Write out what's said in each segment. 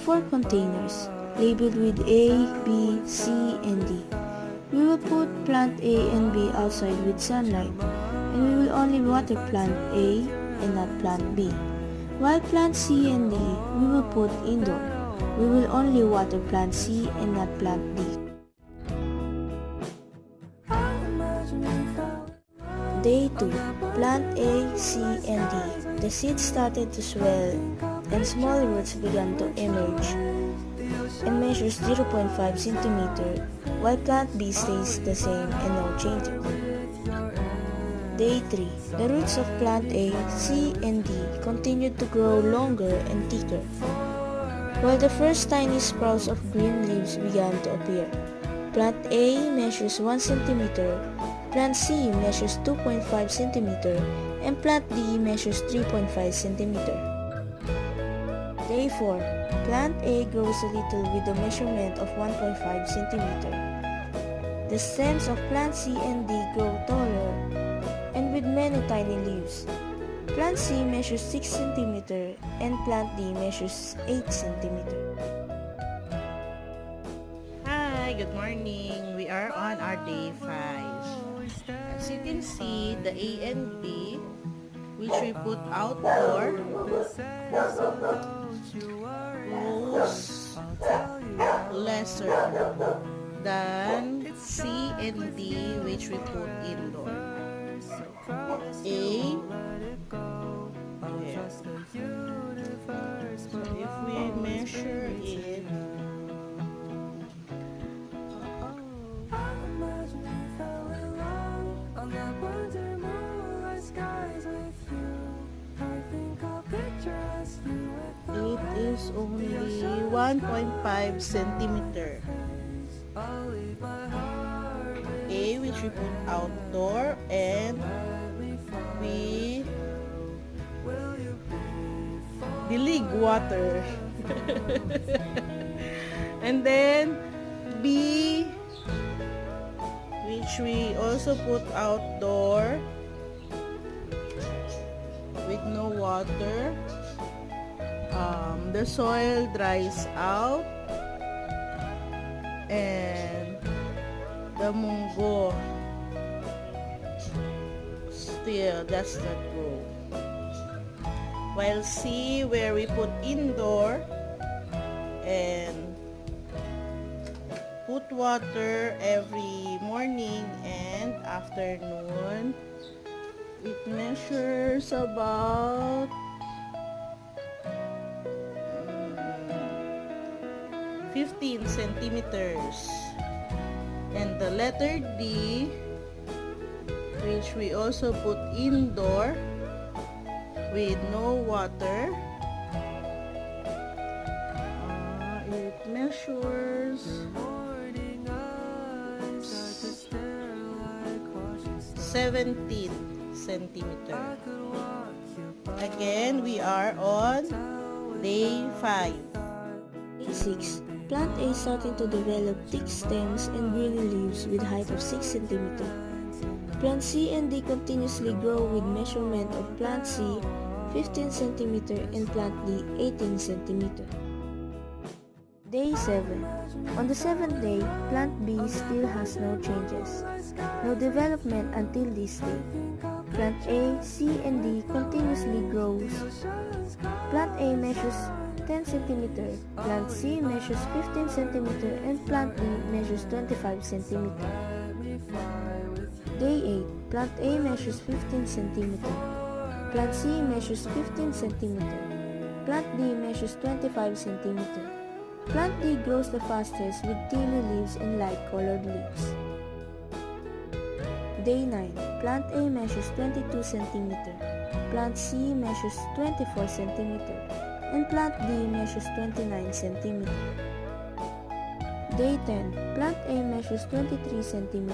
4 containers labeled with A, B, C, and D. We will put plant A and B outside with sunlight, and we will only water plant A and not plant B. While plant C and D, we will put indoor. We will only water plant C and not plant D. Day 2. Plant A, C, and D. The seeds started to swell and small roots began to emerge and measures 0.5 cm, while plant B stays the same and no changes. Day 3. The roots of plant A, C, and D continued to grow longer and thicker, while the first tiny sprouts of green leaves began to appear. Plant A measures 1 cm, plant C measures 2.5 cm, and plant D measures 3.5 cm. Day 4. Plant A grows a little with a measurement of 1.5 cm. The stems of plant C and D grow taller and with many tiny leaves. Plant C measures 6 cm and plant D measures 8 cm. Hi, good morning. We are on our day 5. As you can see, the A and B, which we put outdoor, grows lesser than C and D, which we put indoor. A, here. So if we measure it, it is only 1.5 centimeter. A, which we put outdoor, and we dilig water. And then B, which we also put outdoor with no water. The soil dries out and the munggo still does not grow. While C, where we put indoor and put water every morning and afternoon, it measures about 15 centimeters. And the letter D, which we also put indoor with no water, it measures 17 centimeters. Again, we are on day 5. Day 6. Plant A starting to develop thick stems and greeny leaves with height of 6 cm. Plant C and D continuously grow with measurement of plant C 15 cm and plant D 18 cm. Day 7. On the 7th day, plant B still has no changes, no development until this day. Plant A, C, and D continuously grows. Plant A measures 10 cm, plant C measures 15 cm, and plant D measures 25 cm. Day 8. Plant A measures 15 cm, plant C measures 15 cm, plant D measures 25 cm. Plant D grows the fastest with thinner leaves and light-colored leaves. Day 9. Plant A measures 22 cm, plant C measures 24 cm, and plant D measures 29 cm. Day 10. Plant A measures 23 cm,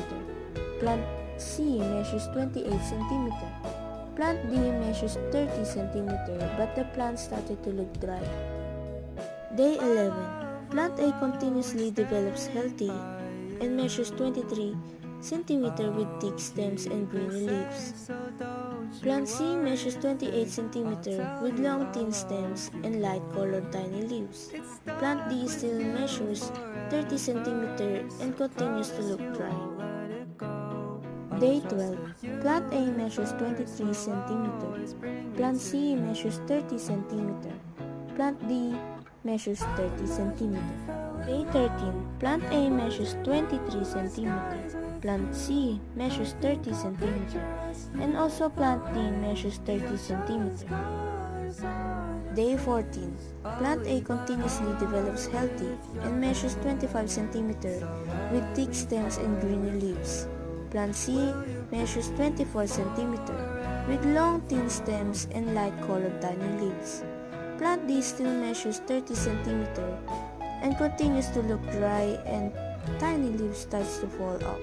plant C measures 28 cm, plant D measures 30 cm, but the plant started to look dry. Day 11. Plant A continuously develops healthy and measures 23 cm with thick stems and green leaves. Plant C measures 28 cm with long thin stems and light-colored tiny leaves. Plant D still measures 30 cm and continues to look dry. Day 12. Plant A measures 23 cm. Plant C measures 30 cm. Plant D measures 30 cm. Day 13. Plant A measures 23 cm. Plant C measures 30 cm. And also plant D measures 30 cm. Day 14. Plant A continuously develops healthy and measures 25 cm with thick stems and greener leaves. Plant C measures 24 cm with long thin stems and light-colored tiny leaves. Plant D still measures 30 cm and continues to look dry and tiny leaves starts to fall off.